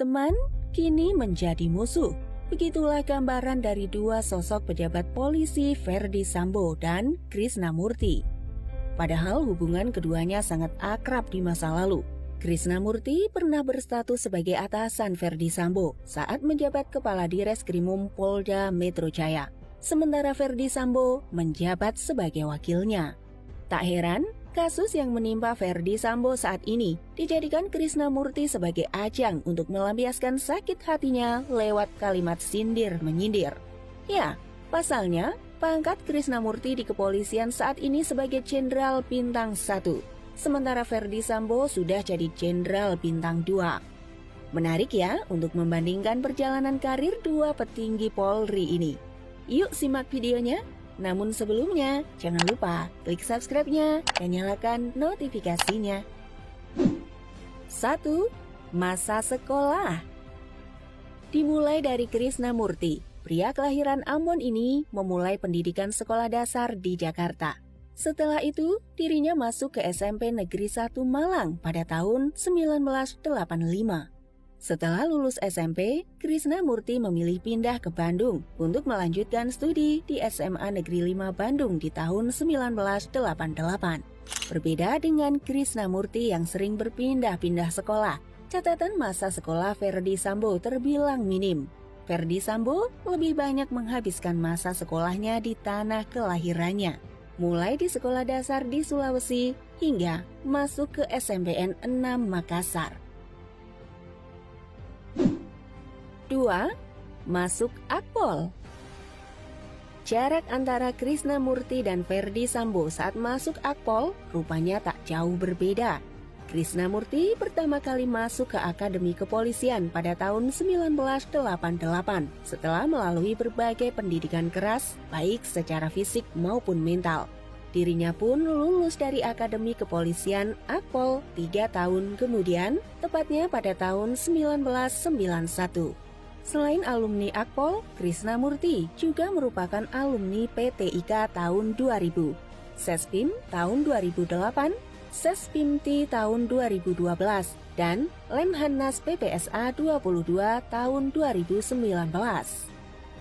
teman kini menjadi musuh. Begitulah gambaran dari dua sosok pejabat polisi Ferdy Sambo dan Krisnamurti. Padahal hubungan keduanya sangat akrab di masa lalu. Krisnamurti pernah berstatus sebagai atasan Ferdy Sambo saat menjabat Kepala Direskrimum Polda Metro Jaya. Sementara Ferdy Sambo menjabat sebagai wakilnya. Tak heran, kasus yang menimpa Ferdy Sambo saat ini dijadikan Krisnamurti sebagai ajang untuk melampiaskan sakit hatinya lewat kalimat sindir-menyindir. Ya, pasalnya, pangkat Krisnamurti di kepolisian saat ini sebagai Jenderal Bintang 1, sementara Ferdy Sambo sudah jadi Jenderal Bintang 2. Menarik ya untuk membandingkan perjalanan karir dua petinggi Polri ini. Yuk simak videonya. Namun sebelumnya, jangan lupa klik subscribe-nya dan nyalakan notifikasinya. 1. Masa sekolah. Dimulai dari Krisnamurti, pria kelahiran Ambon ini memulai pendidikan sekolah dasar di Jakarta. Setelah itu, dirinya masuk ke SMP Negeri 1 Malang pada tahun 1985. Setelah lulus SMP, Krisnamurti memilih pindah ke Bandung untuk melanjutkan studi di SMA Negeri 5 Bandung di tahun 1988. Berbeda dengan Krisnamurti yang sering berpindah-pindah sekolah, catatan masa sekolah Ferdy Sambo terbilang minim. Ferdy Sambo lebih banyak menghabiskan masa sekolahnya di tanah kelahirannya, mulai di sekolah dasar di Sulawesi hingga masuk ke SMPN 6 Makassar. 2. Masuk Akpol. Jarak antara Krisnamurti dan Ferdy Sambo saat masuk Akpol rupanya tak jauh berbeda. Krisnamurti pertama kali masuk ke Akademi Kepolisian pada tahun 1988 setelah melalui berbagai pendidikan keras baik secara fisik maupun mental. Dirinya pun lulus dari Akademi Kepolisian Akpol 3 tahun kemudian, tepatnya pada tahun 1991. Selain alumni Akpol, Krisnamurti juga merupakan alumni PTIK tahun 2000, Sespim tahun 2008, Sespimti tahun 2012, dan Lemhanas PPSA 22 tahun 2019.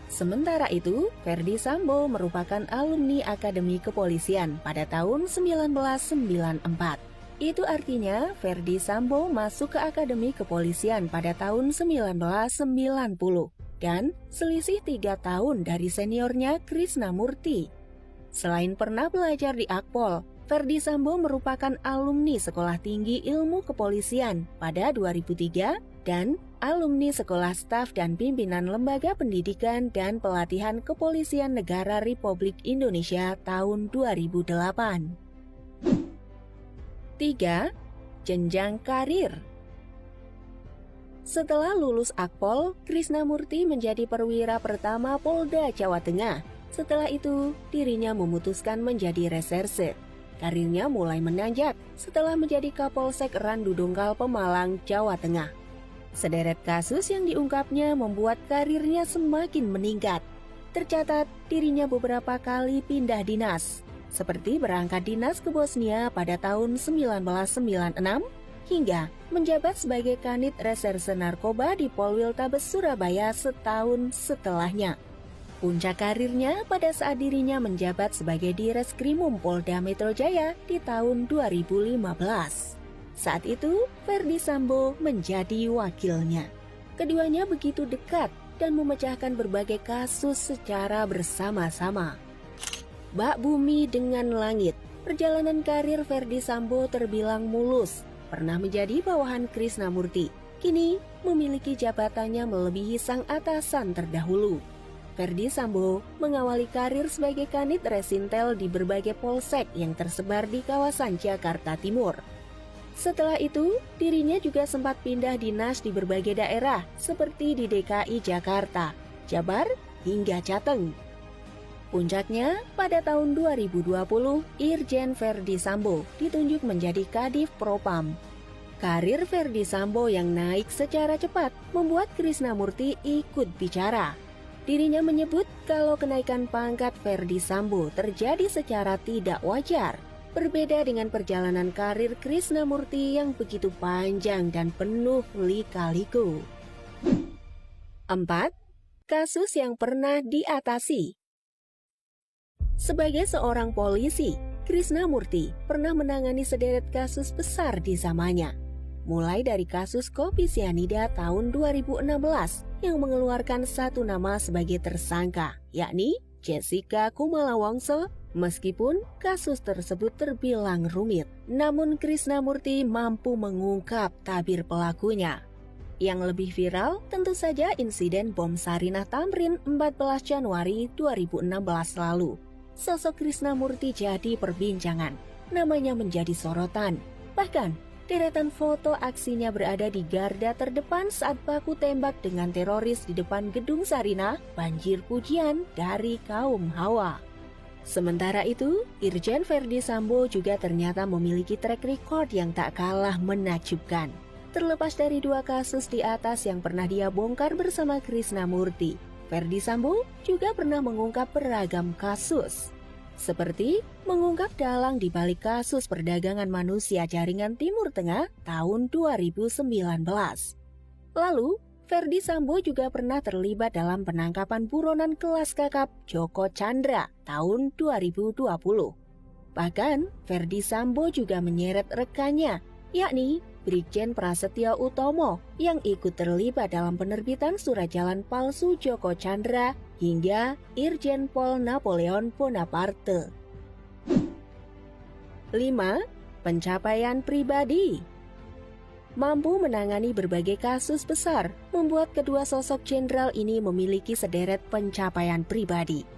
Sementara itu, Ferdy Sambo merupakan alumni Akademi Kepolisian pada tahun 1994. Itu artinya Ferdy Sambo masuk ke Akademi Kepolisian pada tahun 1990 dan selisih 3 tahun dari seniornya Krisnamurti. Selain pernah belajar di Akpol, Ferdy Sambo merupakan alumni Sekolah Tinggi Ilmu Kepolisian pada 2003 dan alumni Sekolah Staf dan Pimpinan Lembaga Pendidikan dan Pelatihan Kepolisian Negara Republik Indonesia tahun 2008. 3. Jenjang karir. Setelah lulus Akpol, Krisnamurti menjadi perwira pertama Polda Jawa Tengah. Setelah itu, dirinya memutuskan menjadi reserse. Karirnya mulai menanjak setelah menjadi Kapolsek Randu Dongkal Pemalang, Jawa Tengah. Sederet kasus yang diungkapnya membuat karirnya semakin meningkat. Tercatat, dirinya beberapa kali pindah dinas, seperti berangkat dinas ke Bosnia pada tahun 1996 hingga menjabat sebagai Kanit Reserse Narkoba di Polwiltabes Surabaya setahun setelahnya. Puncak karirnya pada saat dirinya menjabat sebagai Direskrimum Polda Metro Jaya di tahun 2015. Saat itu, Ferdy Sambo menjadi wakilnya. Keduanya begitu dekat dan memecahkan berbagai kasus secara bersama-sama. Bak bumi dengan langit, perjalanan karir Ferdy Sambo terbilang mulus, pernah menjadi bawahan Krisnamurti, kini memiliki jabatannya melebihi sang atasan terdahulu. Ferdy Sambo mengawali karir sebagai Kanit Resintel di berbagai polsek yang tersebar di kawasan Jakarta Timur. Setelah itu, dirinya juga sempat pindah dinas di berbagai daerah seperti di DKI Jakarta, Jabar, hingga Jateng. Puncaknya, pada tahun 2020, Irjen Ferdy Sambo ditunjuk menjadi Kadif Propam. Karir Ferdy Sambo yang naik secara cepat membuat Krisnamurti ikut bicara. Dirinya menyebut kalau kenaikan pangkat Ferdy Sambo terjadi secara tidak wajar, berbeda dengan perjalanan karir Krisnamurti yang begitu panjang dan penuh lika-liku. 4. Kasus yang pernah diatasi. Sebagai seorang polisi, Krisnamurti pernah menangani sederet kasus besar di zamannya. Mulai dari kasus kopi sianida tahun 2016 yang mengeluarkan satu nama sebagai tersangka, yakni Jessica Kumala Wongso. Meskipun kasus tersebut terbilang rumit, namun Krisnamurti mampu mengungkap tabir pelakunya. Yang lebih viral tentu saja insiden bom Sarinah Tamrin 14 Januari 2016 lalu. Sosok Krisnamurti jadi perbincangan, namanya menjadi sorotan. Bahkan, deretan foto aksinya berada di garda terdepan saat baku tembak dengan teroris di depan gedung Sarinah banjir pujian dari kaum Hawa. Sementara itu, Irjen Verdi Sambo juga ternyata memiliki track record yang tak kalah menakjubkan. Terlepas dari dua kasus di atas yang pernah dia bongkar bersama Krisnamurti, Verdi Sambo juga pernah mengungkap beragam kasus. Seperti mengungkap dalang di balik kasus perdagangan manusia jaringan Timur Tengah tahun 2019. Lalu, Verdi Sambo juga pernah terlibat dalam penangkapan buronan kelas kakap Joko Chandra tahun 2020. Bahkan, Verdi Sambo juga menyeret rekannya, yakni Brigjen Prasetyo Utomo yang ikut terlibat dalam penerbitan surat jalan palsu Joko Chandra hingga Irjen Pol Napoleon Bonaparte. 5. Pencapaian pribadi. Mampu menangani berbagai kasus besar, membuat kedua sosok jenderal ini memiliki sederet pencapaian pribadi.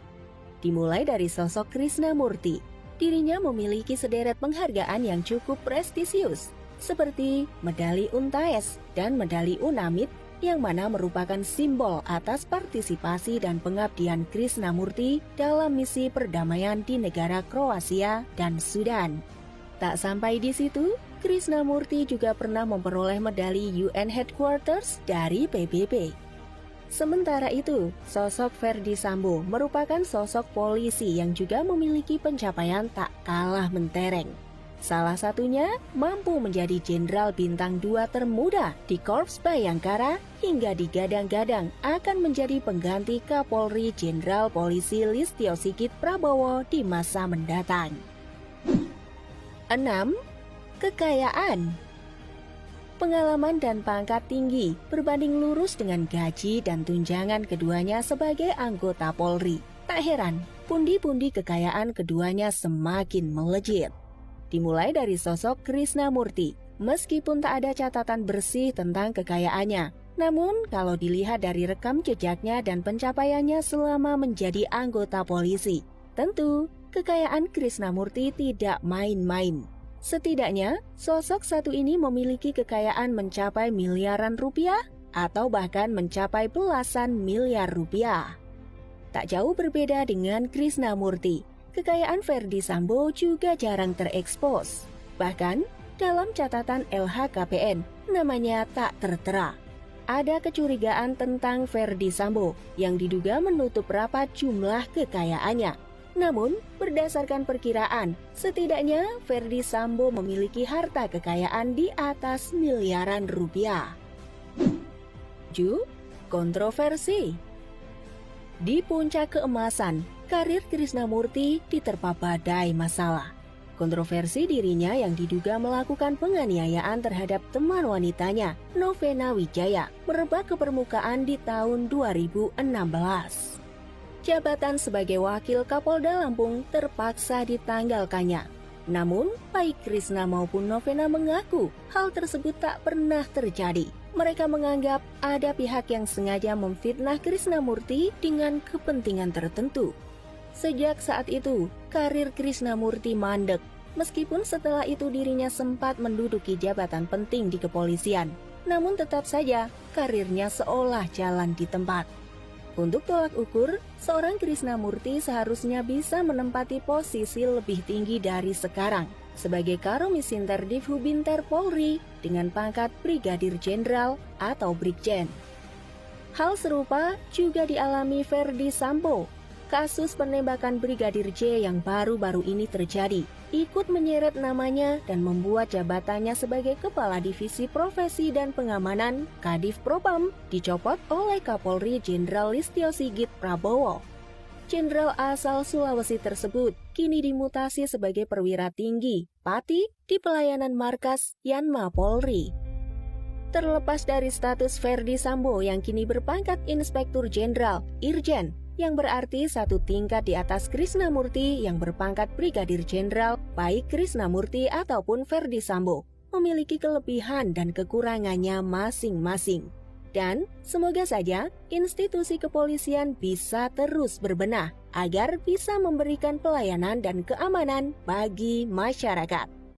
Dimulai dari sosok Krisnamurti, dirinya memiliki sederet penghargaan yang cukup prestisius, seperti medali UNTAES dan medali UNAMID, yang mana merupakan simbol atas partisipasi dan pengabdian Krisnamurti dalam misi perdamaian di negara Kroasia dan Sudan. Tak sampai di situ, Krisnamurti juga pernah memperoleh medali UN Headquarters dari PBB. Sementara itu, sosok Verdi Sambo merupakan sosok polisi yang juga memiliki pencapaian tak kalah mentereng. Salah satunya mampu menjadi Jenderal Bintang 2 termuda di Korps Bayangkara hingga digadang-gadang akan menjadi pengganti Kapolri Jenderal Polisi Listio Sigit Prabowo di masa mendatang. 6. Kekayaan. Pengalaman dan pangkat tinggi berbanding lurus dengan gaji dan tunjangan keduanya sebagai anggota Polri. Tak heran, pundi-pundi kekayaan keduanya semakin melejit. Dimulai dari sosok Krisnamurti, meskipun tak ada catatan bersih tentang kekayaannya, namun kalau dilihat dari rekam jejaknya dan pencapaiannya selama menjadi anggota polisi, tentu kekayaan Krisnamurti tidak main-main. Setidaknya, sosok satu ini memiliki kekayaan mencapai miliaran rupiah atau bahkan mencapai belasan miliar rupiah. Tak jauh berbeda dengan Krisnamurti, kekayaan Verdi Sambo juga jarang terekspos. Bahkan, dalam catatan LHKPN, namanya tak tertera. Ada kecurigaan tentang Verdi Sambo yang diduga menutup rapat jumlah kekayaannya. Namun, berdasarkan perkiraan, setidaknya Verdi Sambo memiliki harta kekayaan di atas miliaran rupiah. 7. Kontroversi. Di puncak keemasan, karir Krisnamurti diterpa badai masalah. Kontroversi dirinya yang diduga melakukan penganiayaan terhadap teman wanitanya, Novena Wijaya, merebak ke permukaan di tahun 2016. Jabatan sebagai wakil Kapolda Lampung terpaksa ditanggalkannya. Namun, baik Krisna maupun Novena mengaku hal tersebut tak pernah terjadi. Mereka menganggap ada pihak yang sengaja memfitnah Krisnamurti dengan kepentingan tertentu. Sejak saat itu, karir Krisnamurti mandek, meskipun setelah itu dirinya sempat menduduki jabatan penting di kepolisian. Namun tetap saja, karirnya seolah jalan di tempat. Untuk tolak ukur, seorang Krisnamurti seharusnya bisa menempati posisi lebih tinggi dari sekarang sebagai Karomisinter Divhubinter Polri dengan pangkat Brigadir Jenderal atau Brigjen. Hal serupa juga dialami Verdi Sambo. Kasus penembakan Brigadir J yang baru-baru ini terjadi ikut menyeret namanya dan membuat jabatannya sebagai Kepala Divisi Profesi dan Pengamanan Kadif Propam dicopot oleh Kapolri Jenderal Listio Sigit Prabowo. Jenderal asal Sulawesi tersebut kini dimutasi sebagai perwira tinggi Pati di pelayanan markas Yanma Polri. Terlepas dari status Ferdi Sambo yang kini berpangkat Inspektur Jenderal Irjen, yang berarti satu tingkat di atas Krisnamurti yang berpangkat Brigadir Jenderal, baik Krisnamurti ataupun Ferdi Sambo memiliki kelebihan dan kekurangannya masing-masing. Dan semoga saja institusi kepolisian bisa terus berbenah agar bisa memberikan pelayanan dan keamanan bagi masyarakat.